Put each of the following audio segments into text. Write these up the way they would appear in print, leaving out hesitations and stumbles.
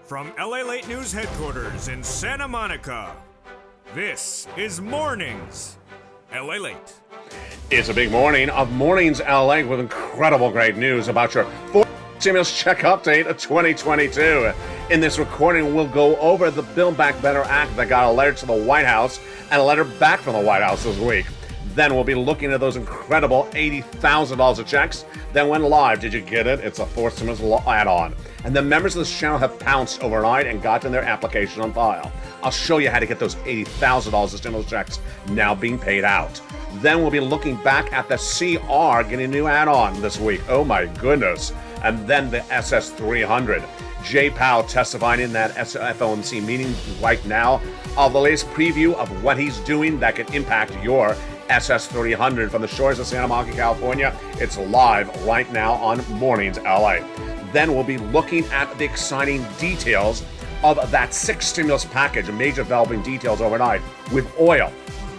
From LALATE News headquarters in Santa Monica, this is Mornings LALATE. It's a big morning of Mornings LA with incredible great news about your fourth stimulus check update of 2022. In this recording, we'll go over the Build Back Better Act that got a letter to the White House and a letter back from the White House this week. Then we'll be looking at those incredible $80,000 of checks that went live. Did you get it? It's a fourth stimulus add-on. And the members of this channel have pounced overnight and gotten their application on file. I'll show you how to get those $80,000 of stimulus checks now being paid out. Then we'll be looking back at the CR getting a new add-on this week. Oh my goodness. And then the SS300. Jay Powell testifying in that FOMC meeting right now of the latest preview of what he's doing that could impact your SS300 from the shores of Santa Monica, California. It's live right now on Mornings LA. Then we'll be looking at the exciting details of that sixth stimulus package, major developing details overnight with oil,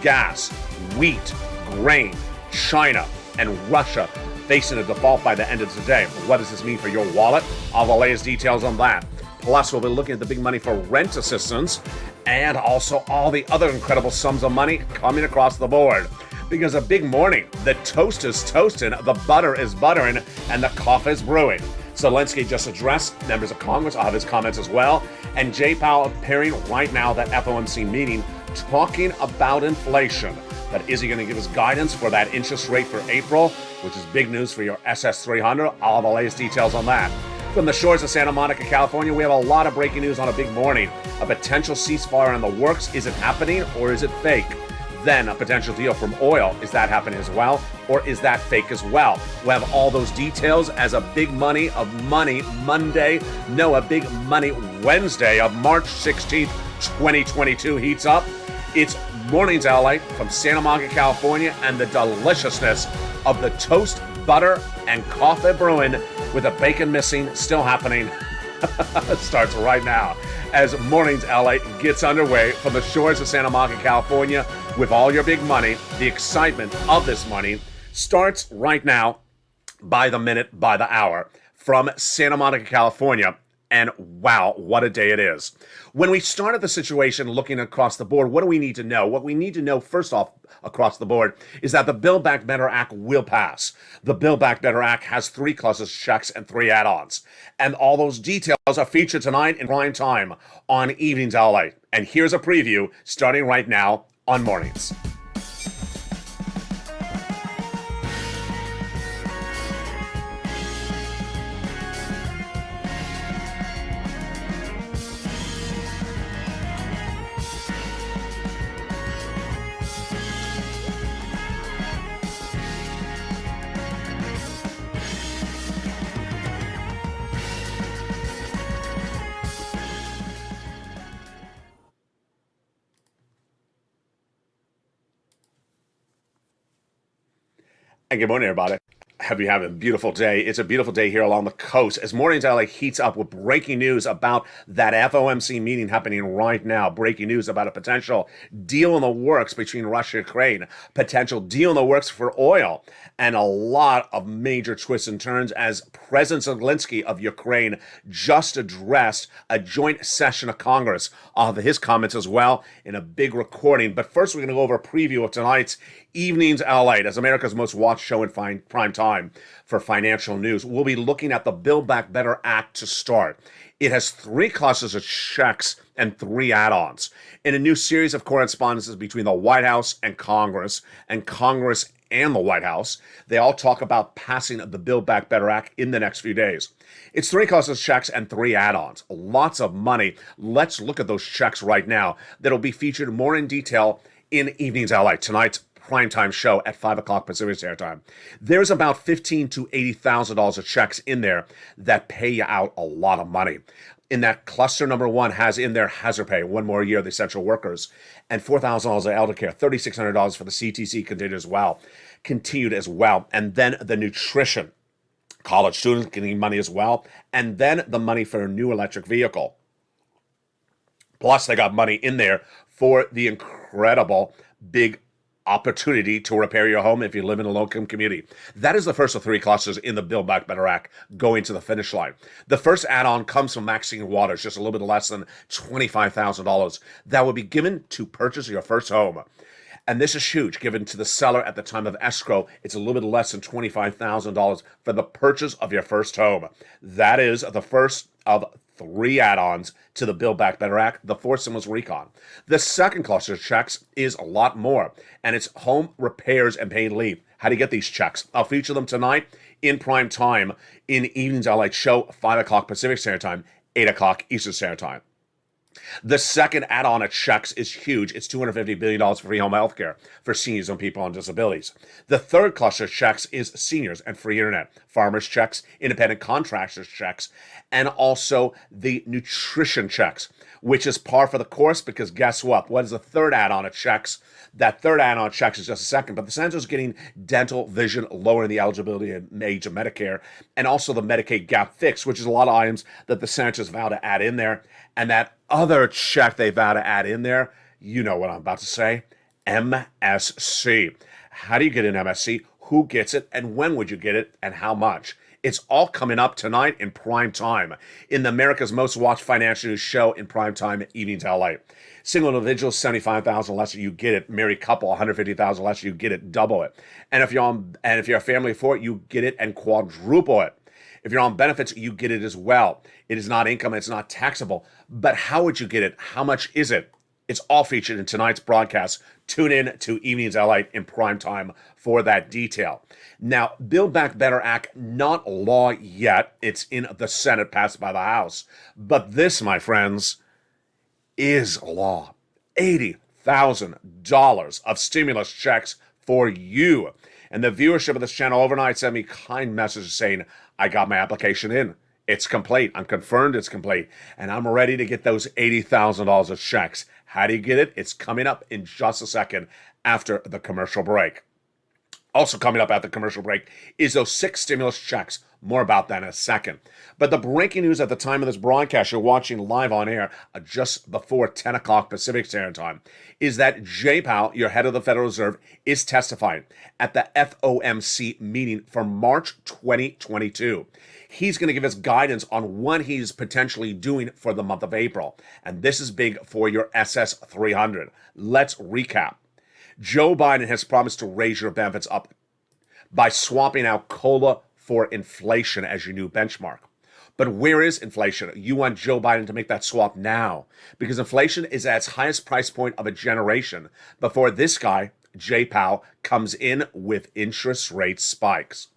gas, wheat, grain, China, and Russia facing a default by the end of today. What does this mean for your wallet? All the latest details on that. Plus, we'll be looking at the big money for rent assistance and also all the other incredible sums of money coming across the board. Because a big morning, the toast is toasting, the butter is buttering, and the coffee is brewing. Zelensky just addressed members of Congress. I'll have his comments as well. And Jay Powell appearing right now at that FOMC meeting talking about inflation. But is he going to give us guidance for that interest rate for April, which is big news for your SS300? I'll have the latest details on that. From the shores of Santa Monica, California, we have a lot of breaking news on a big morning. A potential ceasefire in the works. Is it happening or is it fake? Then a potential deal from oil. Is that happening as well? Or is that fake as well? We'll have all those details as a big money of money Monday. No, a big money Wednesday of March 16th, 2022 heats up. It's Mornings LA from Santa Monica, California, and the deliciousness of the toast, butter, and coffee brewing with the bacon missing still happening. Starts right now as Mornings LA gets underway from the shores of Santa Monica, California with all your big money. The excitement of this money starts right now by the minute, by the hour from Santa Monica, California. And wow, what a day it is. When we started the situation looking across the board, what do we need to know? What we need to know, first off, across the board, is that the Build Back Better Act will pass. The Build Back Better Act has 3 clauses, checks, and 3 add-ons. And all those details are featured tonight in prime time on Evenings LA. And here's a preview starting right now on Mornings. And good morning, everybody. Hope you have a beautiful day. It's a beautiful day here along the coast as Mornings LA heats up with breaking news about that FOMC meeting happening right now. Breaking news about a potential deal in the works between Russia and Ukraine, potential deal in the works for oil, and a lot of major twists and turns as President Zelensky of Ukraine just addressed a joint session of Congress. I'll have his comments as well in a big recording. But first, we're going to go over a preview of tonight's Evenings LA, as America's most watched show in prime time for financial news. We'll be looking at the Build Back Better Act to start. It has 3 clauses of checks and 3 add-ons in a new series of correspondences between the White House and Congress and the White House. They all talk about passing the Build Back Better Act in the next few days. It's 3 clauses, checks, and 3 add-ons. Lots of money. Let's look at those checks right now. That'll be featured more in detail in Evenings LA, tonight's primetime show at 5 o'clock Pacific Standard Time. There's about $15,000 to $80,000 of checks in there that pay you out a lot of money. In that cluster number 1 has in there hazard pay, 1 more year of the essential workers, and $4,000 of elder care, $3,600 for the CTC continued as well. And then the nutrition, college students getting money as well, and then the money for a new electric vehicle. Plus, they got money in there for the incredible big opportunity to repair your home if you live in a low-income community. That is the first of three clusters in the Build Back Better Act going to the finish line. The first add-on comes from Maxine Waters, just a little bit less than $25,000. That will be given to purchase your first home. And this is huge, given to the seller at the time of escrow. It's a little bit less than $25,000 for the purchase of your first home. That is the first of three add-ons to the Build Back Better Act. The fourth one was recon. The second cluster of checks is a lot more, and it's home repairs and paid leave. How do you get these checks? I'll feature them tonight in prime time in Evening's LALATE show, 5 o'clock Pacific Standard Time, 8 o'clock Eastern Standard Time. The second add-on of checks is huge. It's $250 billion for free home health care for seniors and people on disabilities. The third cluster of checks is seniors and free internet, farmers checks, independent contractors checks, and also the nutrition checks, which is par for the course because guess what? What is the third add-on of checks? That third add-on of checks is just a second, but the Senator's getting dental, vision, lowering the eligibility and age of Medicare, and also the Medicaid gap fix, which is a lot of items that the Senators vow to add in there. And that other check they vow to add in there, you know what I'm about to say, MSC. How do you get an MSC? Who gets it? And when would you get it? And how much? It's all coming up tonight in prime time in the America's Most Watched Financial News show in prime time at Evening's LALATE. Single individuals, $75,000 less, you get it. Married couple, $150,000 less, you get it. Double it. And if you're a family of four, you get it and quadruple it. If you're on benefits, you get it as well. It is not income, it's not taxable. But how would you get it? How much is it? It's all featured in tonight's broadcast. Tune in to Evening's LALATE in prime time for that detail. Now, Build Back Better Act, not law yet. It's in the Senate, passed by the House. But this, my friends, is law. $80,000 of stimulus checks for you. And the viewership of this channel overnight sent me kind messages saying, I got my application in. It's complete. I'm confirmed it's complete. And I'm ready to get those $80,000 of checks. How do you get it? It's coming up in just a second after the commercial break. Also coming up at the commercial break is those 6 stimulus checks. More about that in a second. But the breaking news at the time of this broadcast, you're watching live on air just before 10 o'clock Pacific Standard Time, is that Jay Powell, your head of the Federal Reserve, is testifying at the FOMC meeting for March 2022. He's going to give us guidance on what he's potentially doing for the month of April. And this is big for your SS 300. Let's recap. Joe Biden has promised to raise your benefits up by swapping out COLA for inflation as your new benchmark. But where is inflation? You want Joe Biden to make that swap now because inflation is at its highest price point of a generation before this guy, Jay Powell, comes in with interest rate spikes.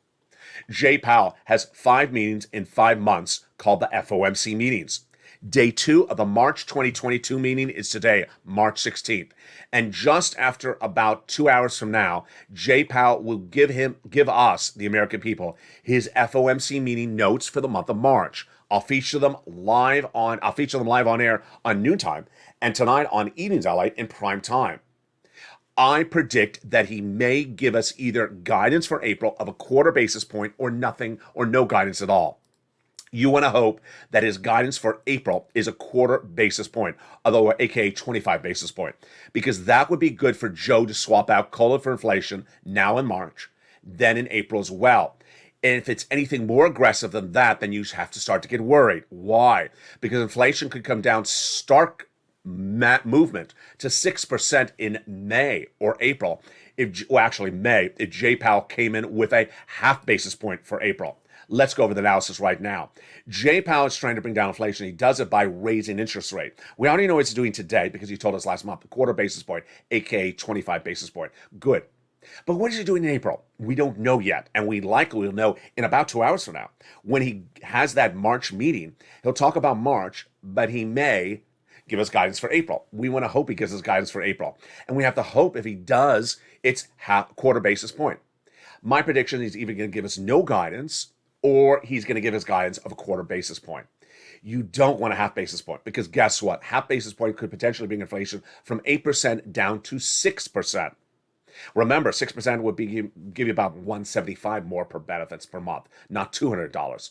Jay Powell has 5 meetings in 5 months called the FOMC meetings. Day 2 of the March 2022 meeting is today, March 16th. And just after about 2 hours from now, Jay Powell will give us, the American people, his FOMC meeting notes for the month of March. I'll feature them live on air on noontime and tonight on Evening's LALATE in prime time. I predict that he may give us either guidance for April of a quarter basis point or nothing or no guidance at all. You want to hope that his guidance for April is a quarter basis point, although aka 25 basis point, because that would be good for Joe to swap out COLA for inflation now in March, then in April as well. And if it's anything more aggressive than that, then you have to start to get worried. Why? Because inflation could come down stark movement to 6% in May or April. May, if Jay Powell came in with a half basis point for April. Let's go over the analysis right now. Jay Powell is trying to bring down inflation. He does it by raising interest rate. We already know what he's doing today because he told us last month, a quarter basis point, aka 25 basis point. Good. But what is he doing in April? We don't know yet, and we likely will know in about 2 hours from now. When he has that March meeting, he'll talk about March, but he may give us guidance for April. We want to hope he gives us guidance for April. And we have to hope if he does, it's quarter basis point. My prediction is he's either going to give us no guidance or he's going to give us guidance of a quarter basis point. You don't want a half basis point because guess what? Half basis point could potentially bring inflation from 8% down to 6%. Remember, 6% would give you about $175 more per benefits per month, not $200.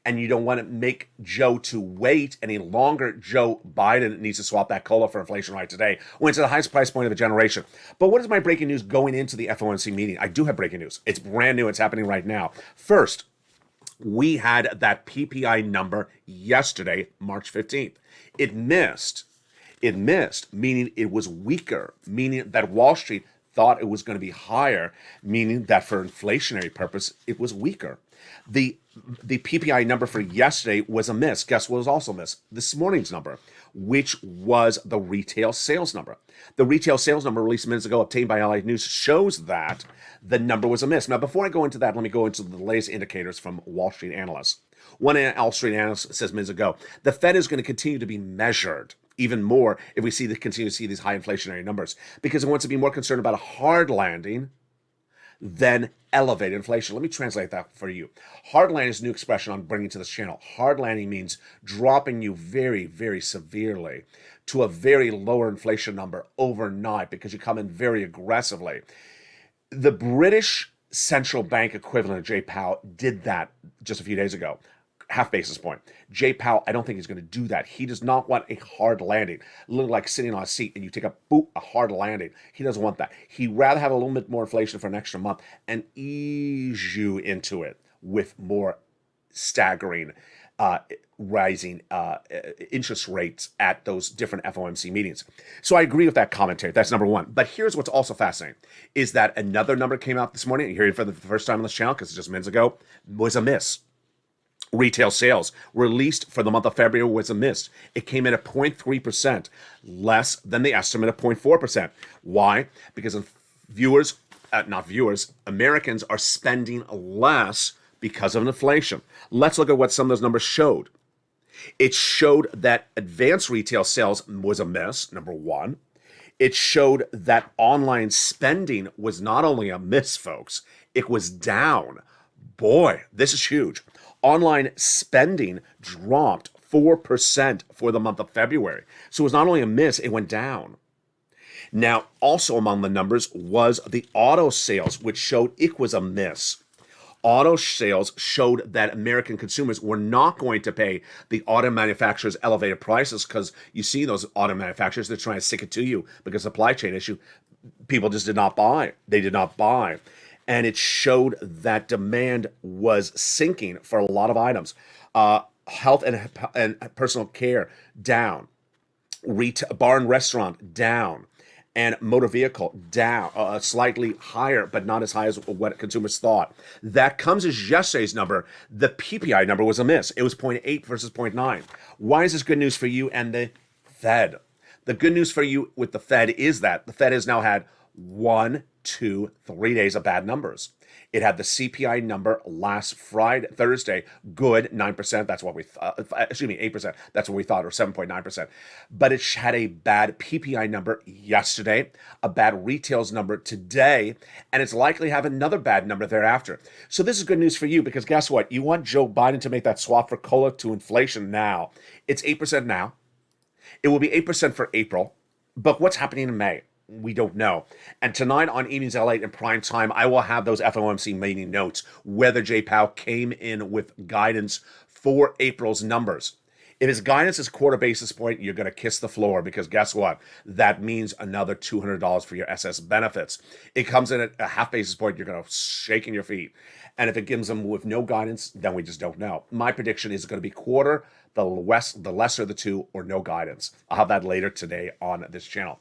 and you don't want to make Joe to wait any longer. Joe Biden needs to swap that COLA for inflation right today. Went to the highest price point of a generation. But what is my breaking news going into the FOMC meeting? I do have breaking news. It's brand new. It's happening right now. First, we had that PPI number yesterday, March 15th. It missed, meaning it was weaker, meaning that Wall Street thought it was going to be higher, meaning that for inflationary purpose, it was weaker. The PPI number for yesterday was a miss. Guess what was also a miss? This morning's number, which was the retail sales number. The retail sales number released minutes ago, obtained by LA News, shows that the number was a miss. Now, before I go into that, let me go into the latest indicators from Wall Street analysts. One Wall Street analyst says minutes ago, the Fed is going to continue to be measured even more if we continue to see these high inflationary numbers, because it wants to be more concerned about a hard landing than elevated inflation. Let me translate that for you. Hard landing is a new expression I'm bringing to this channel. Hard landing means dropping you very, very severely to a very lower inflation number overnight because you come in very aggressively. The British central bank equivalent of Jay Powell did that just a few days ago. Half basis point. Jay Powell, I don't think he's going to do that. He does not want a hard landing. A little like sitting on a seat and you take a hard landing. He doesn't want that. He'd rather have a little bit more inflation for an extra month and ease you into it with more staggering rising interest rates at those different FOMC meetings. So I agree with that commentary. That's number one. But here's what's also fascinating is that another number came out this morning. You're hearing it for the first time on this channel because it's just minutes ago, was a miss. Retail sales released for the month of February was a miss. It came in at 0.3%, less than the estimate of 0.4%. Why? Because Americans are spending less because of inflation. Let's look at what some of those numbers showed. It showed that advanced retail sales was a miss, number one. It showed that online spending was not only a miss, folks, it was down. Boy, this is huge. Online spending dropped 4% for the month of February. So it was not only a miss, it went down. Now, also among the numbers was the auto sales, which showed it was a miss. Auto sales showed that American consumers were not going to pay the auto manufacturers elevated prices because you see those auto manufacturers, they're trying to stick it to you because supply chain issue. People just did not buy. They did not buy. And it showed that demand was sinking for a lot of items. Health and personal care down. Bar and restaurant down. And motor vehicle down, slightly higher, but not as high as what consumers thought. That comes as yesterday's number. The PPI number was a miss. It was 0.8 versus 0.9. Why is this good news for you and the Fed? The good news for you with the Fed is that the Fed has now had 1, 2, 3 days of bad numbers. It had the CPI number last Thursday, good, 9%. That's what we thought. 8%. That's what we thought, or 7.9%. But it had a bad PPI number yesterday, a bad retails number today, and it's likely to have another bad number thereafter. So this is good news for you because guess what? You want Joe Biden to make that swap for COLA to inflation now. It's 8% now. It will be 8% for April. But what's happening in May? We don't know. And tonight on Evenings LALATE in prime time, I will have those FOMC meeting notes, whether Jay Powell came in with guidance for April's numbers. If his guidance is quarter basis point, you're going to kiss the floor because guess what? That means another $200 for your SS benefits. It comes in at a half basis point, you're going to shake in your feet. And if it gives them with no guidance, then we just don't know. My prediction is going to be quarter, the lesser of the two, or no guidance. I'll have that later today on this channel.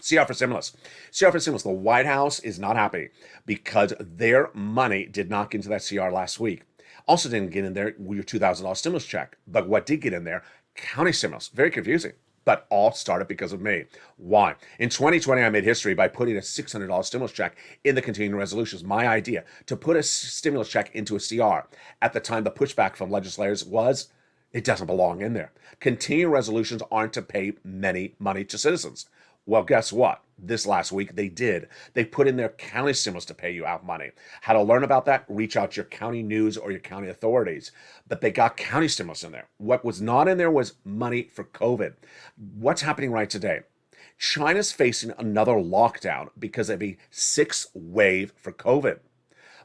CR for stimulus. CR for stimulus. The White House is not happy because their money did not get into that CR last week. Also didn't get in there your $2,000 stimulus check. But what did get in there? County stimulus. Very confusing. But all started because of me. Why? In 2020, I made history by putting a $600 stimulus check in the continuing resolutions. My idea to put a stimulus check into a CR. At the time, the pushback from legislators was it doesn't belong in there. Continuing resolutions aren't to pay money to citizens. Well, guess what? This last week, they did. They put in their county stimulus to pay you out money. How to learn about that? Reach out to your county news or your county authorities. But they got county stimulus in there. What was not in there was money for COVID. What's happening right today? China's facing another lockdown because of a 6th wave for COVID.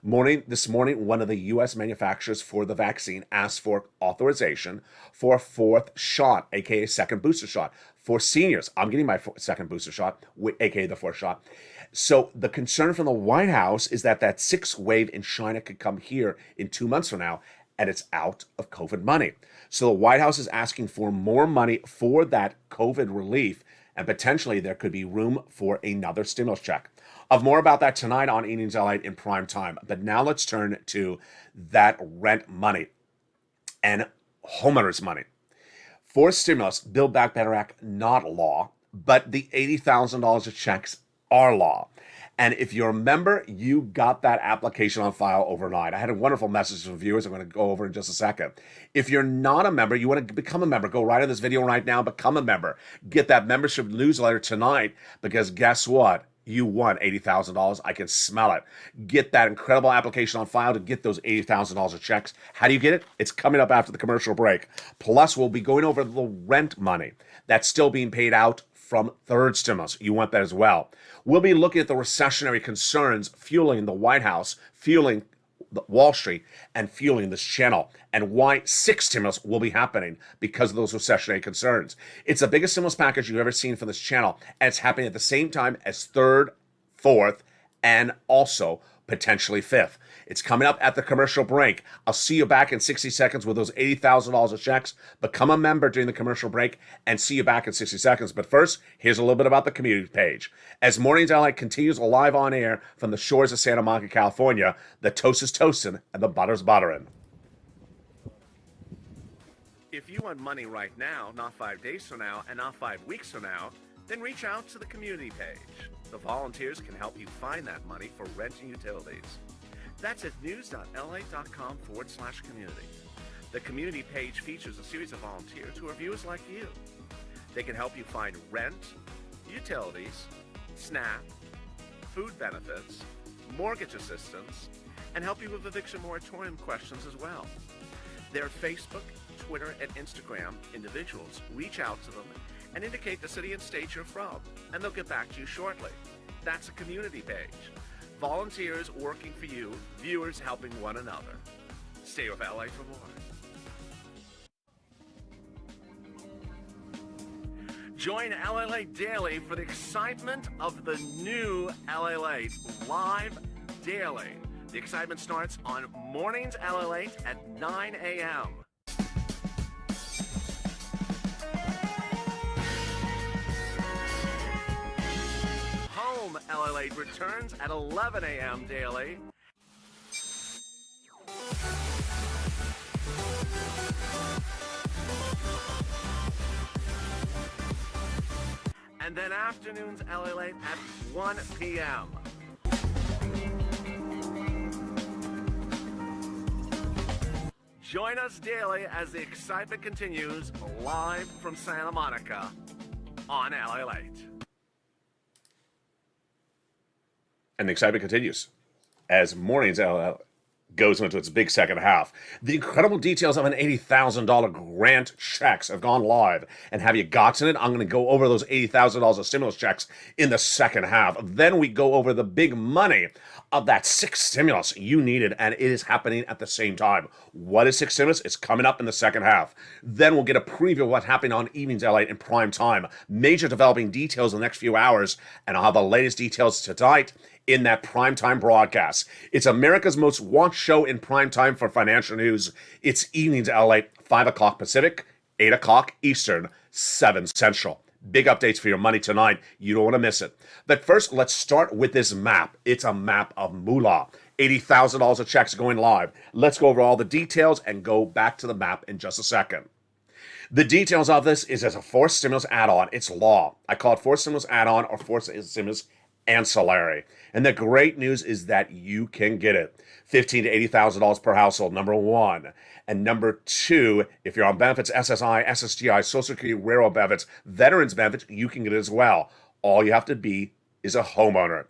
This morning, one of the U.S. manufacturers for the vaccine asked for authorization for a fourth shot, aka second booster shot, for seniors. I'm getting my second booster shot, aka the fourth shot. So the concern from the White House is that that sixth wave in China could come here in 2 months from now, and it's out of COVID money. So the White House is asking for more money for that COVID relief, and potentially there could be room for another stimulus check. Of more about that tonight on Evenings LALATE in prime time. But now let's turn to that rent money and homeowners money. For stimulus, Build Back Better Act, not law, but the $80,000 of checks are law. And if you're a member, you got that application on file overnight. I had a wonderful message from viewers I'm going to go over in just a second. If you're not a member, you want to become a member, go right in this video right now, become a member. Get that membership newsletter tonight, because guess what? You won $80,000. I can smell it. Get that incredible application on file to get those $80,000 of checks. How do you get it? It's coming up after the commercial break. Plus, we'll be going over the rent money that's still being paid out from third stimulus. You want that as well. We'll be looking at the recessionary concerns fueling the White House, fueling Wall Street, and fueling this channel, and why sixth stimulus will be happening because of those recessionary concerns. It's the biggest stimulus package you've ever seen from this channel, and it's happening at the same time as third, fourth, and also potentially fifth. It's coming up at the commercial break. I'll see you back in 60 seconds with those $80,000 of checks. Become a member during the commercial break and see you back in 60 seconds. But first, here's a little bit about the community page. As Mornings LALATE continues live on air from the shores of Santa Monica, California, the toast is toasting and the butter's buttering. If you want money right now, not 5 days from now, and not 5 weeks from now, then reach out to the community page. The volunteers can help you find that money for rent and utilities. That's at news.la.com/community. The community page features a series of volunteers who are viewers like you. They can help you find rent, utilities, SNAP, food benefits, mortgage assistance, and help you with eviction moratorium questions as well. Their Facebook, Twitter, and Instagram individuals reach out to them and indicate the city and state you're from, and they'll get back to you shortly. That's a community page. Volunteers working for you, viewers helping one another. Stay with LA for more. Join LALATE Daily for the excitement of the new LALATE live daily. The excitement starts on Mornings LALATE at 9 a.m. Home LALATE returns at 11 a.m. daily. And then afternoons LALATE at 1 p.m. Join us daily as the excitement continues live from Santa Monica on LALATE. And the excitement continues as Mornings LALATE goes into its big second half. The incredible details of an $80,000 grant checks have gone live. And have you gotten it? I'm going to go over those $80,000 of stimulus checks in the second half. Then we go over the big money of that sixth stimulus you needed, and it is happening at the same time. What is sixth stimulus? It's coming up in the second half. Then we'll get a preview of what's happening on Evenings LALATE in prime time. Major developing details in the next few hours, and I'll have the latest details tonight in that primetime broadcast. It's America's most watched show in primetime for financial news. It's Evenings LALATE, 5 o'clock Pacific, 8 o'clock Eastern, 7 Central. Big updates for your money tonight. You don't want to miss it. But first, let's start with this map. It's a map of moolah. $80,000 of checks going live. Let's go over all the details and go back to the map in just a second. The details of this is as a fourth stimulus add-on. It's law. I call it fourth stimulus add-on or fourth stimulus ancillary. And the great news is that you can get it. $15,000 to $80,000 per household, number one. And number two, if you're on benefits, SSI, SSGI, Social Security, railroad benefits, veterans benefits, you can get it as well. All you have to be is a homeowner.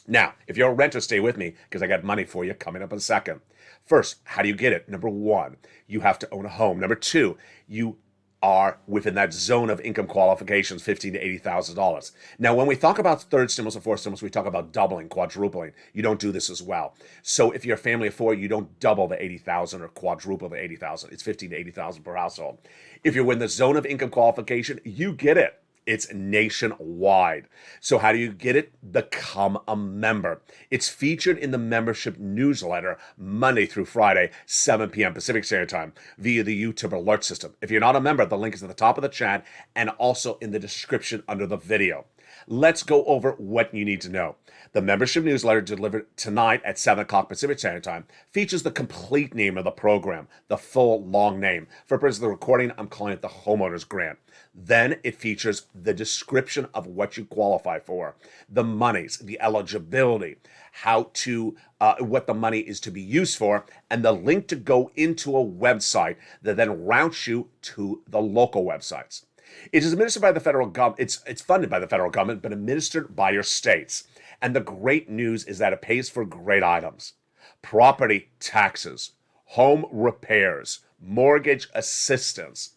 Now, if you're a renter, stay with me because I got money for you coming up in a second. First, how do you get it? Number one, you have to own a home. Number two, you are within that zone of income qualifications, $15,000 to $80,000. Now, when we talk about third stimulus and fourth stimulus, we talk about doubling, quadrupling. You don't do this as well. So if you're a family of four, you don't double the 80,000 or quadruple the 80,000. It's 15,000 to 80,000 per household. If you're in the zone of income qualification, you get it. It's nationwide. So how do you get it? Become a member. It's featured in the membership newsletter Monday through Friday, 7 p.m. Pacific Standard Time via the YouTube alert system. If you're not a member, the link is at the top of the chat and also in the description under the video. Let's go over what you need to know. The membership newsletter delivered tonight at 7 o'clock Pacific Standard Time features the complete name of the program, the full long name. For purposes of the recording, I'm calling it the Homeowners Grant. Then it features the description of what you qualify for, the monies, the eligibility, how to, what the money is to be used for, and the link to go into a website that then routes you to the local websites. It is administered by the federal government. It's funded by the federal government, but administered by your states. And the great news is that it pays for great items: property taxes, home repairs, mortgage assistance,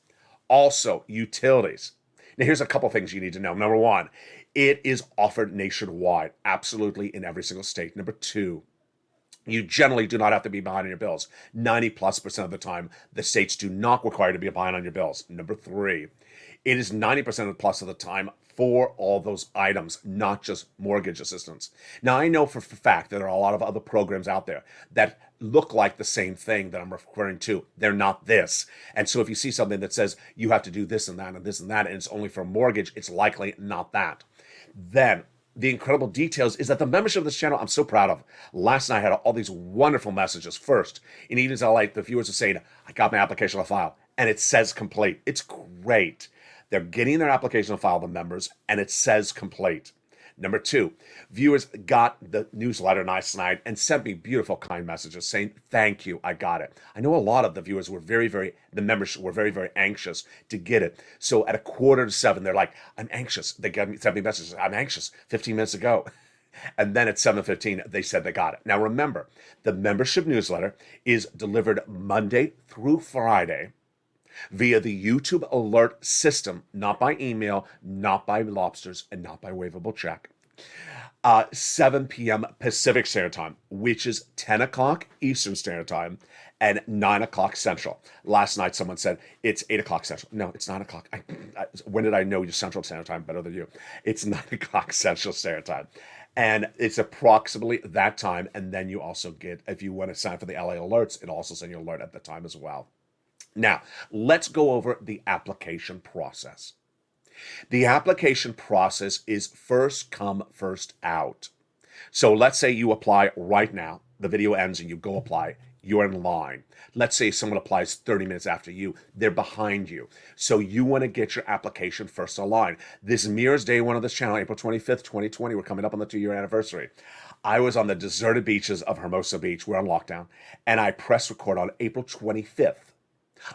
also utilities. Now, here's a couple things you need to know. Number one, it is offered nationwide, absolutely in every single state. Number two, you generally do not have to be behind on your bills. 90+% of the time, the states do not require you to be behind on your bills. Number three, it is 90% plus of the time for all those items, not just mortgage assistance. Now, I know for a fact that there are a lot of other programs out there that look like the same thing that I'm referring to. They're not this. And so if you see something that says you have to do this and that and this and that, and it's only for mortgage, it's likely not that. Then the incredible details is that the membership of this channel, I'm so proud of. Last night I had all these wonderful messages. First, in Evenings LA, the viewers are saying, I got my application on file, and it says complete. It's great. They're getting their application on file, the members, and it says complete. Number two, viewers got the newsletter last night and sent me beautiful, kind messages saying, thank you, I got it. I know a lot of the viewers were the members were very anxious to get it. So at 6:45, they're like, I'm anxious. They sent me messages, I'm anxious, 15 minutes ago. And then at 7:15, they said they got it. Now remember, the membership newsletter is delivered Monday through Friday via the YouTube alert system, not by email, not by lobsters, and not by waivable check. 7 p.m. Pacific Standard Time, which is 10 o'clock Eastern Standard Time and 9 o'clock Central. Last night, someone said it's 8 o'clock Central. No, it's 9 o'clock. When did I know your Central Standard Time better than you? It's 9 o'clock Central Standard Time. And it's approximately that time. And then you also get, if you want to sign up for the LA alerts, it'll also send you an alert at the time as well. Now, let's go over the application process. The application process is first come, first out. So let's say you apply right now. The video ends and you go apply. You're in line. Let's say someone applies 30 minutes after you. They're behind you. So you want to get your application first in line. This mirrors day one of this channel, April 25th, 2020. We're coming up on the 2-year anniversary. I was on the deserted beaches of Hermosa Beach. We're on lockdown. And I press record on April 25th.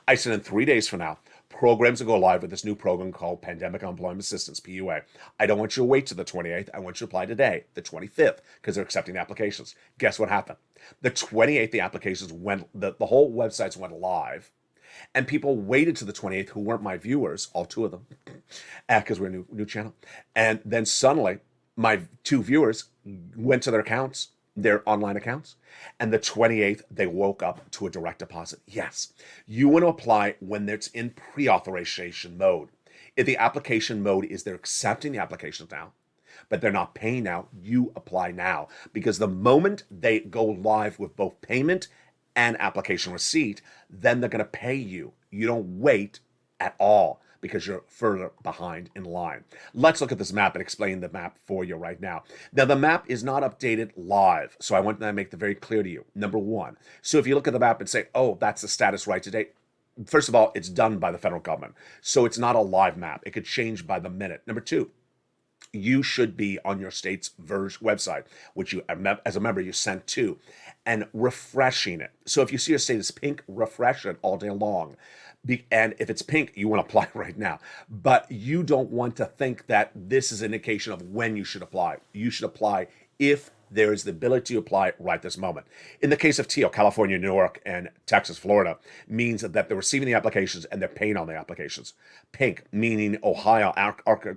I said in 3 days from now, programs will go live with this new program called Pandemic Unemployment Assistance, PUA. I don't want you to wait till the 28th. I want you to apply today, the 25th, because they're accepting applications. Guess what happened? The 28th, the applications went, the whole websites went live, and people waited to the 28th who weren't my viewers, all two of them, because we're a new channel. And then suddenly, my two viewers went to their accounts, their online accounts, and the 28th, they woke up to a direct deposit. Yes, you want to apply when it's in pre-authorization mode. If the application mode is they're accepting the applications now, but they're not paying now, you apply now. Because the moment they go live with both payment and application receipt, then they're going to pay you. You don't wait at all, because you're further behind in line. Let's look at this map and explain the map for you right now. Now, the map is not updated live, so I want to make that very clear to you. Number one, so if you look at the map and say, oh, that's the status right today, first of all, it's done by the federal government, so it's not a live map. It could change by the minute. Number two, you should be on your state's website, which you, as a member, you sent to, and refreshing it. So if you see your state is pink, refresh it all day long. And if it's pink, you want to apply right now. But you don't want to think that this is an indication of when you should apply. You should apply if there is the ability to apply right this moment. In the case of teal, California, New York, and Texas, Florida, means that they're receiving the applications and they're paying on the applications. Pink, meaning Ohio,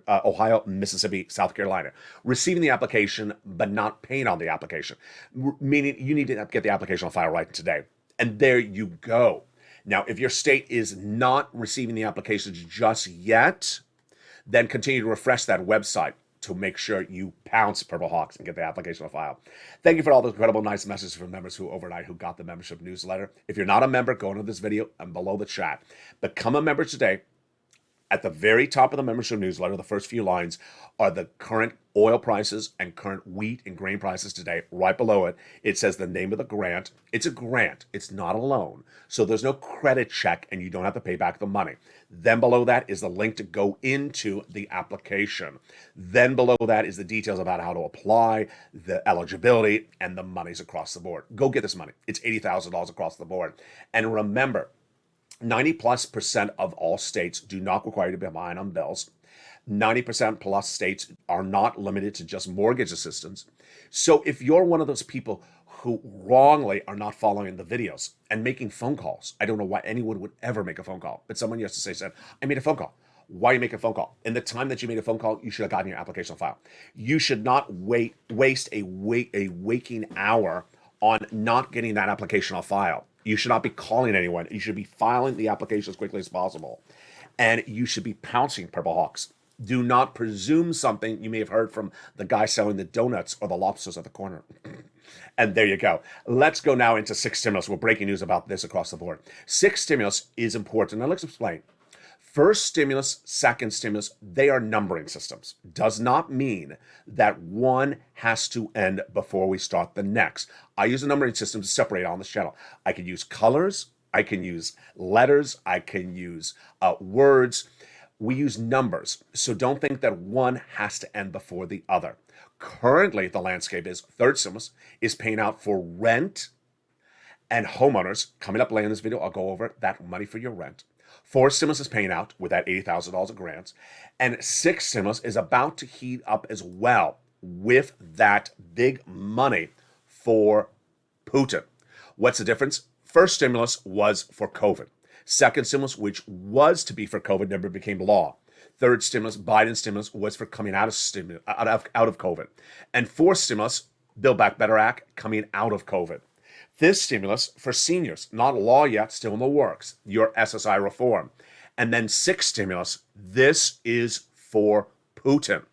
Ohio, Mississippi, South Carolina, receiving the application but not paying on the application, meaning you need to get the application on file right today. And there you go. Now, if your state is not receiving the applications just yet, then continue to refresh that website to make sure you pounce Purple Hawks and get the application on file. Thank you for all those incredible nice messages from members who overnight who got the membership newsletter. If you're not a member, go into this video and below the chat. Become a member today. At the very top of the membership newsletter, the first few lines are the current oil prices and current wheat and grain prices today. Right below it, it says the name of the grant. It's a grant. It's not a loan. So there's no credit check and you don't have to pay back the money. Then below that is the link to go into the application. Then below that is the details about how to apply, the eligibility, and the monies across the board. Go get this money. It's $80,000 across the board. And remember, 90+% of all states do not require you to be behind on bills. 90% plus states are not limited to just mortgage assistance. So if you're one of those people who wrongly are not following the videos and making phone calls, I don't know why anyone would ever make a phone call, but someone yesterday said, I made a phone call. Why you make a phone call? In the time that you made a phone call, you should have gotten your application file. You should not waste a waking hour on not getting that application on file. You should not be calling anyone. You should be filing the application as quickly as possible. And you should be pouncing Purple Hawks. Do not presume something you may have heard from the guy selling the donuts or the lobsters at the corner. And there you go. Let's go now into 6 stimulus. We're breaking news about this across the board. 6 stimulus is important. Now let's explain. First stimulus, second stimulus, they are numbering systems. Does not mean that one has to end before we start the next. I use a numbering system to separate on this channel. I can use colors, I can use letters, I can use words. We use numbers. So don't think that one has to end before the other. Currently, the landscape is third stimulus is paying out for rent and homeowners. Coming up later in this video, I'll go over that money for your rent. 4 stimulus is paying out with that $80,000 of grants. And 6 stimulus is about to heat up as well with that big money for Putin. What's the difference? First stimulus was for COVID. Second stimulus, which was to be for COVID, never became law. Third stimulus, Biden stimulus, was for coming out of COVID. And fourth stimulus, Build Back Better Act, coming out of COVID. This stimulus for seniors, not law yet, still in the works, your SSI reform. And then 6 stimulus, this is for Putin.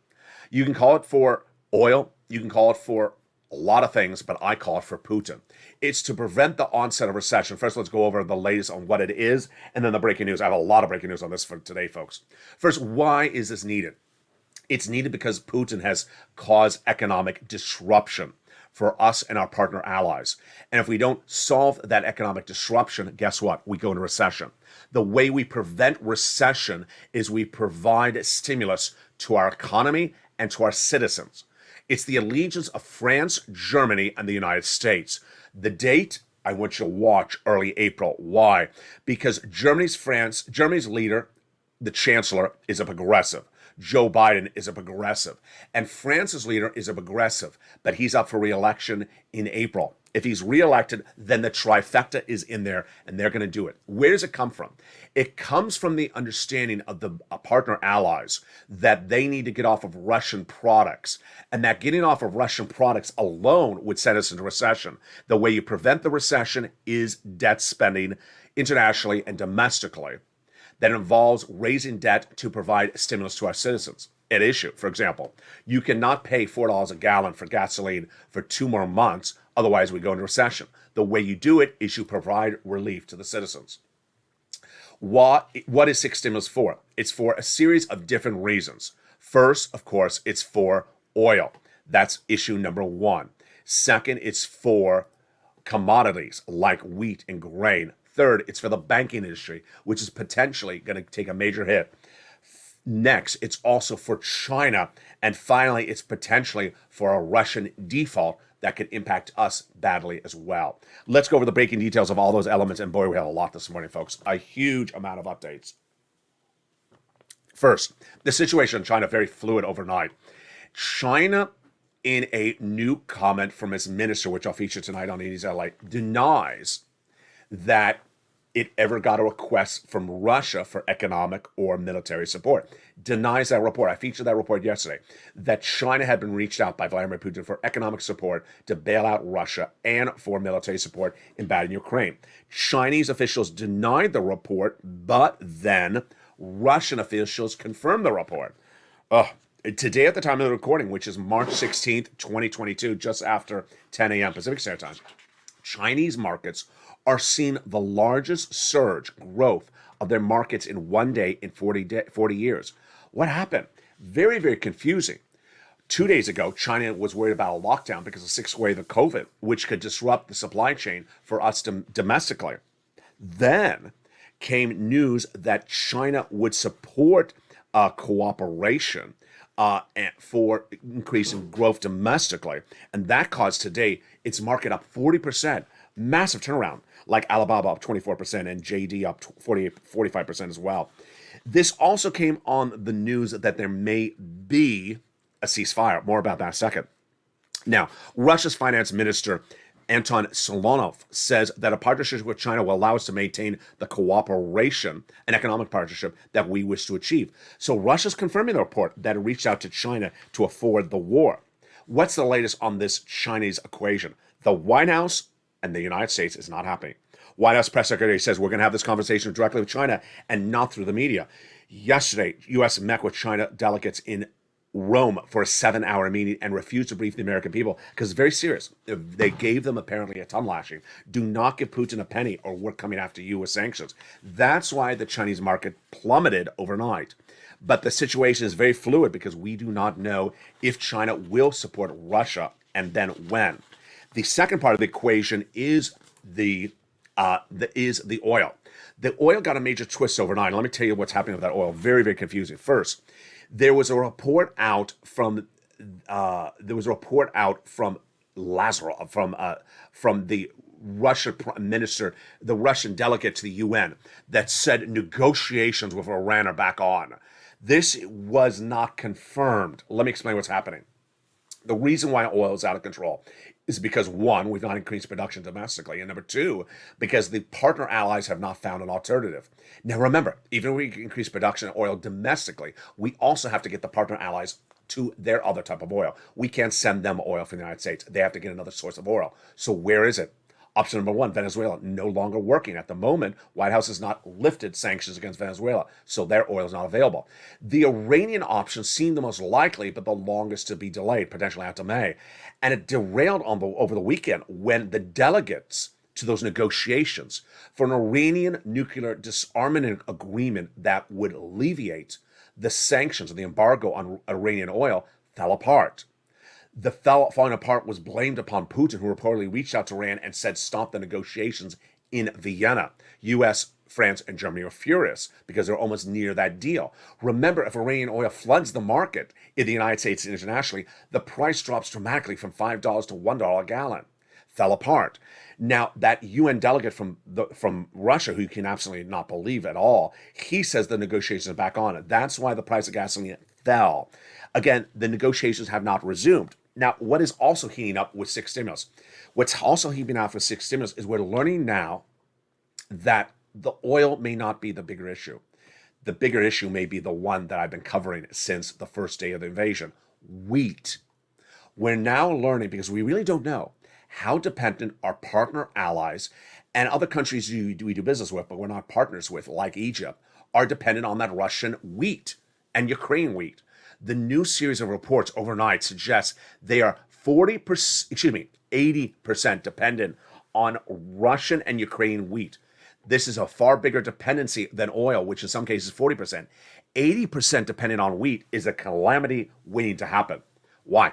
You can call it for oil, you can call it for a lot of things, but I call it for Putin. It's to prevent the onset of recession. First, let's go over the latest on what it is, and then the breaking news. I have a lot of breaking news on this for today, folks. First, why is this needed? It's needed because Putin has caused economic disruption for us and our partner allies. And if we don't solve that economic disruption, guess what? We go into recession. The way we prevent recession is we provide stimulus to our economy and to our citizens. It's the allegiance of France, Germany, and the United States. The date, I want you to watch early April. Why? Because Germany's leader, the chancellor, is a progressive. Joe Biden is a progressive. And France's leader is a progressive, but he's up for re-election in April. If he's re-elected, then the trifecta is in there, and they're going to do it. Where does it come from? It comes from the understanding of the partner allies that they need to get off of Russian products, and that getting off of Russian products alone would send us into recession. The way you prevent the recession is debt spending internationally and domestically that involves raising debt to provide stimulus to our citizens. At issue, for example, you cannot pay $4 a gallon for gasoline for 2 more months, otherwise we go into recession. The way you do it is you provide relief to the citizens. What is 6 stimulus for? It's for a series of different reasons. First, of course, it's for oil. That's issue number 1. Second, it's for commodities like wheat and grain. Third, it's for the banking industry, which is potentially going to take a major hit. Next, it's also for China. And finally, it's potentially for a Russian default that could impact us badly as well. Let's go over the breaking details of all those elements. And boy, we have a lot this morning, folks. A huge amount of updates. First, the situation in China, very fluid overnight. China in a new comment from his minister, which I'll feature tonight on 80s LA, denies that it ever got a request from Russia for economic or military support. Denies that report. I featured that report yesterday, that China had been reached out by Vladimir Putin for economic support to bail out Russia and for military support in battling Ukraine. Chinese officials denied the report, but then Russian officials confirmed the report. Today, at the time of the recording, which is March 16th, 2022, just after 10 a.m. Pacific Standard Time, Chinese markets are seeing the largest surge growth of their markets in one day in 40 years. What happened? Very, very confusing. 2 days ago, China was worried about a lockdown because of the sixth wave of COVID, which could disrupt the supply chain for us domestically. Then came news that China would support cooperation for increasing growth domestically. And that caused today its market up 40%. Massive turnaround, like Alibaba up 24% and JD up 45% as well. This also came on the news that there may be a ceasefire. More about that in a second. Now, Russia's finance minister, Anton Solonov, says that a partnership with China will allow us to maintain the cooperation and economic partnership that we wish to achieve. So Russia's confirming the report that it reached out to China to afford the war. What's the latest on this Chinese equation? The White House and the United States is not happening. White House press secretary says we're going to have this conversation directly with China and not through the media. Yesterday, U.S. met with China delegates in Rome for a 7-hour meeting and refused to brief the American people because it's very serious. They gave them apparently a tongue lashing. Do not give Putin a penny or we're coming after you with sanctions. That's why the Chinese market plummeted overnight. But the situation is very fluid because we do not know if China will support Russia and then when. The second part of the equation is the oil. The oil got a major twist overnight. Let me tell you what's happening with that oil. Very, very confusing. First, there was a report out from Lazarov from the Russian prime minister, the Russian delegate to the UN, that said negotiations with Iran are back on. This was not confirmed. Let me explain what's happening. The reason why oil is out of control is because, one, we've not increased production domestically, and number two, because the partner allies have not found an alternative. Now remember, even if we increase production of oil domestically, we also have to get the partner allies to their other type of oil. We can't send them oil from the United States. They have to get another source of oil. So where is it? Option number one, Venezuela, no longer working. At the moment, White House has not lifted sanctions against Venezuela, so their oil is not available. The Iranian option seemed the most likely, but the longest to be delayed, potentially out to May. And it derailed over the weekend when the delegates to those negotiations for an Iranian nuclear disarmament agreement that would alleviate the sanctions and the embargo on Iranian oil fell apart. The falling apart was blamed upon Putin, who reportedly reached out to Iran and said stop the negotiations in Vienna. U.S., France, and Germany are furious because they're almost near that deal. Remember, if Iranian oil floods the market in the United States and internationally, the price drops dramatically from $5 to $1 a gallon. Fell apart. Now, that UN delegate from Russia, who you can absolutely not believe at all, he says the negotiations are back on. That's why the price of gasoline fell. Again, the negotiations have not resumed. Now, what is also heating up with six stimulus? What's also heating up with six stimulus is we're learning now that the oil may not be the bigger issue. The bigger issue may be the one that I've been covering since the first day of the invasion, wheat. We're now learning, because we really don't know, how dependent our partner allies and other countries we do business with, but we're not partners with, like Egypt, are dependent on that Russian wheat and Ukrainian wheat. The new series of reports overnight suggests they are 80% dependent on Russian and Ukrainian wheat. This is a far bigger dependency than oil, which in some cases 40%. 80% dependent on wheat is a calamity waiting to happen. Why?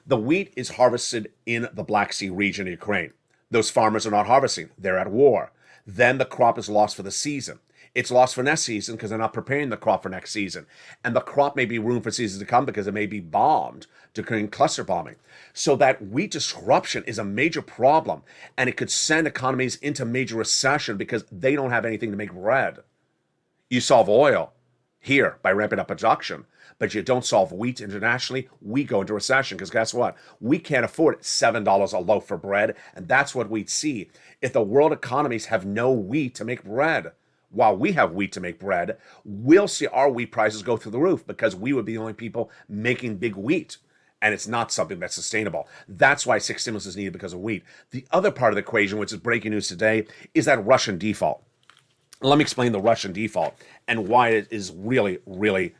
The wheat is harvested in the Black Sea region of Ukraine. Those farmers are not harvesting. They're at war. Then the crop is lost for the season. It's lost for next season because they're not preparing the crop for next season. And the crop may be ruined for seasons to come because it may be bombed during cluster bombing. So that wheat disruption is a major problem, and it could send economies into major recession because they don't have anything to make bread. You solve oil, here by ramping up production, but you don't solve wheat internationally, we go into recession. Because guess what? We can't afford $7 a loaf for bread, and that's what we'd see if the world economies have no wheat to make bread. While we have wheat to make bread, we'll see our wheat prices go through the roof because we would be the only people making big wheat. And it's not something that's sustainable. That's why 6 stimulus is needed, because of wheat. The other part of the equation, which is breaking news today, is that Russian default. Let me explain the Russian default and why it is really, really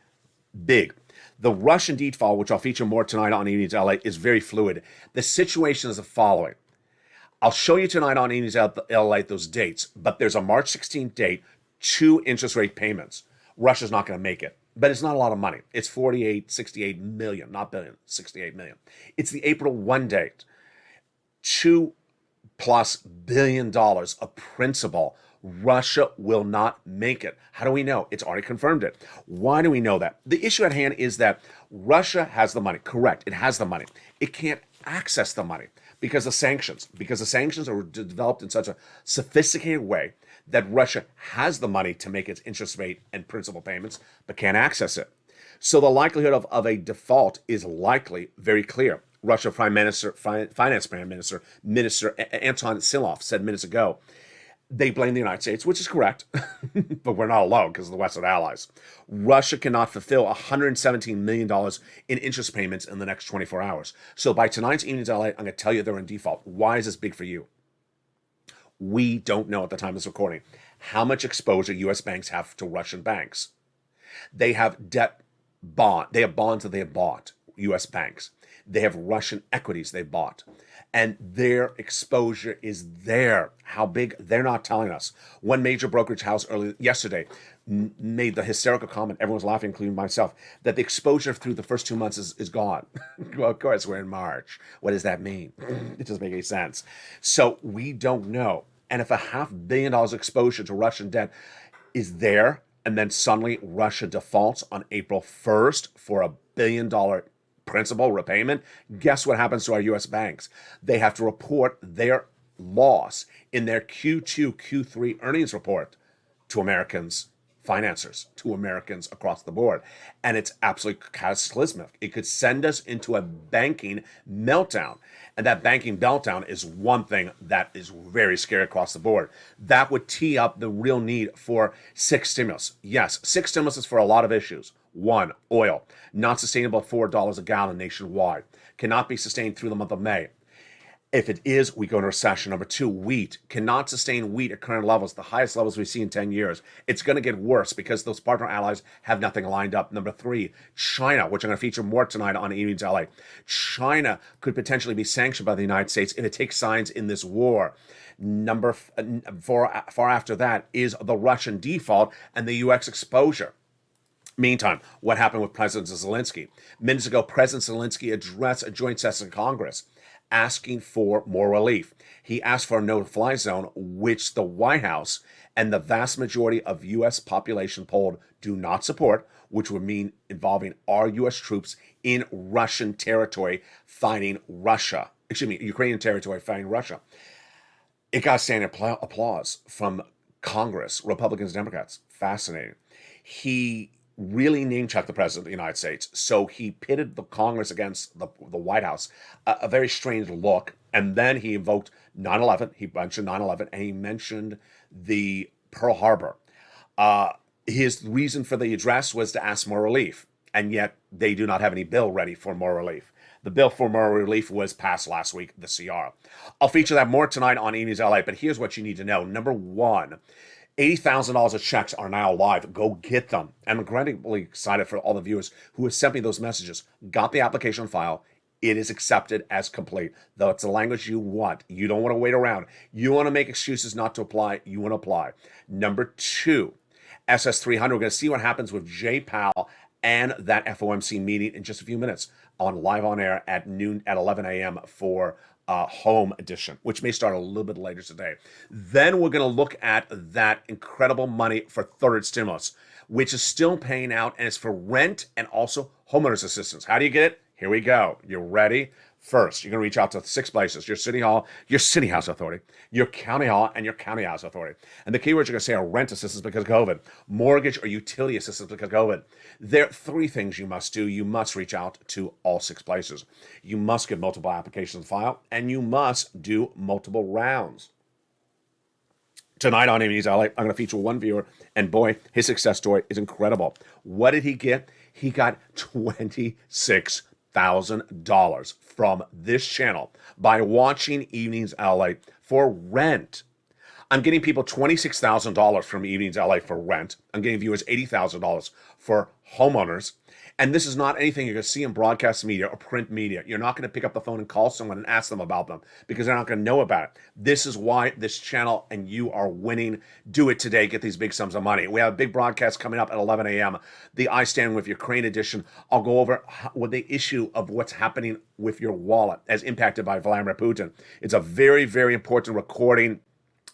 big. The Russian default, which I'll feature more tonight on Evenings LA, is very fluid. The situation is the following. I'll show you tonight on Evenings LA those dates, but there's a March 16th date, 2 interest rate payments. Russia's not going to make it. But it's not a lot of money. It's 68 million, not billion, 68 million. It's the April 1 date. $2+ billion of principal. Russia will not make it. How do we know? It's already confirmed it. Why do we know that? The issue at hand is that Russia has the money. Correct, it has the money. It can't access the money because of sanctions. Because the sanctions are developed in such a sophisticated way that Russia has the money to make its interest rate and principal payments, but can't access it. So the likelihood of a default is likely very clear. Russia Finance Prime Minister Anton Silov said minutes ago, they blame the United States, which is correct, but we're not alone because of the Western allies. Russia cannot fulfill $117 million in interest payments in the next 24 hours. So by tonight's Evenings LA, I'm going to tell you they're in default. Why is this big for you? We don't know at the time of this recording how much exposure U.S. banks have to Russian banks. They have they have bonds that they have bought, U.S. banks. They have Russian equities they bought. And their exposure is there. How big? They're not telling us. One major brokerage house yesterday made the hysterical comment, everyone's laughing, including myself, that the exposure through the first 2 months is gone. Well, of course, we're in March. What does that mean? It doesn't make any sense. So we don't know. And if $500 million exposure to Russian debt is there, and then suddenly Russia defaults on April 1st for $1 billion principal repayment, guess what happens to our U.S. banks? They have to report their loss in their Q2, Q3 earnings report to Americans, financiers, to Americans across the board. And it's absolutely cataclysmic. It could send us into a banking meltdown. And that banking meltdown is one thing that is very scary across the board. That would tee up the real need for 6 stimulus. Yes, 6 stimulus is for a lot of issues. 1, oil, not sustainable at $4 a gallon nationwide. Cannot be sustained through the month of May. If it is, we go into recession. Number 2, wheat. Cannot sustain wheat at current levels, the highest levels we've seen in 10 years. It's going to get worse because those partner allies have nothing lined up. Number 3, China, which I'm going to feature more tonight on Evenings LA. China could potentially be sanctioned by the United States if it takes sides in this war. Number 4, far after that, is the Russian default and the U.S. exposure. Meantime, what happened with President Zelensky? Minutes ago, President Zelensky addressed a joint session in Congress asking for more relief. He asked for a no-fly zone, which the White House and the vast majority of U.S. population polled do not support, which would mean involving our U.S. troops in Russian territory fighting Russia. Ukrainian territory fighting Russia. It got standing applause from Congress, Republicans, Democrats. Fascinating. He really name-checked the President of the United States. So he pitted the Congress against the White House. A very strange look. And then he invoked 9/11. He mentioned 9/11, and he mentioned the Pearl Harbor. His reason for the address was to ask more relief. And yet they do not have any bill ready for more relief. The bill for more relief was passed last week, the CR. I'll feature that more tonight on Evenings LA, but here's what you need to know. Number 1, $80,000 of checks are now live. Go get them. I'm incredibly excited for all the viewers who have sent me those messages. Got the application file. It is accepted as complete. Though it's the language you want. You don't want to wait around. You want to make excuses not to apply. You want to apply. Number 2, SS300. We're going to see what happens with Jay Powell and that FOMC meeting in just a few minutes on live on air at noon at 11 a.m. for home edition, which may start a little bit later today. Then we're going to look at that incredible money for third stimulus, which is still paying out, and it's for rent and also homeowners assistance. How do you get it? Here we go. You ready? First, you're going to reach out to 6 places: your city hall, your city house authority, your county hall, and your county house authority. And the keywords you're going to say are rent assistance because of COVID, mortgage or utility assistance because of COVID. There are 3 things you must do. You must reach out to all 6 places. You must get multiple applications filed, and you must do multiple rounds. Tonight on Evenings LA, I'm going to feature one viewer, and boy, his success story is incredible. What did he get? He got $26,000 from this channel by watching Evenings LA for rent. I'm getting people $26,000 from Evenings LA for rent. I'm getting viewers $80,000 for homeowners. And this is not anything you're going to see in broadcast media or print media. You're not going to pick up the phone and call someone and ask them about them because they're not going to know about it. This is why this channel and you are winning. Do it today. Get these big sums of money. We have a big broadcast coming up at 11 a.m. The I Stand With Your Crane edition. I'll go over what the issue of what's happening with your wallet as impacted by Vladimir Putin. It's a very, very important recording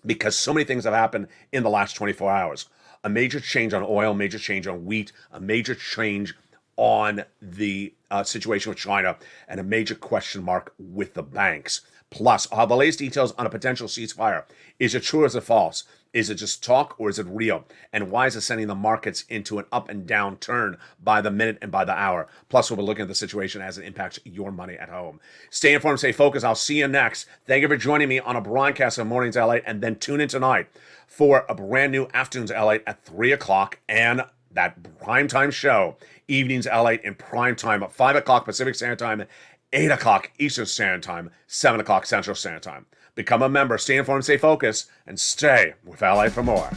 because so many things have happened in the last 24 hours. A major change on oil, major change on wheat, a major change on the situation with China, and a major question mark with the banks. Plus, I'll have the latest details on a potential ceasefire. Is it true or is it false? Is it just talk or is it real? And why is it sending the markets into an up and down turn by the minute and by the hour? Plus, we'll be looking at the situation as it impacts your money at home. Stay informed, stay focused. I'll see you next. Thank you for joining me on a broadcast of Mornings LA, and then tune in tonight for a brand new Afternoons LA at 3 o'clock and that primetime show, Evenings LA in prime time at 5 o'clock Pacific Standard Time, 8 o'clock Eastern Standard Time, 7 o'clock Central Standard Time. Become a member, stay informed, stay focused, and stay with LA for more.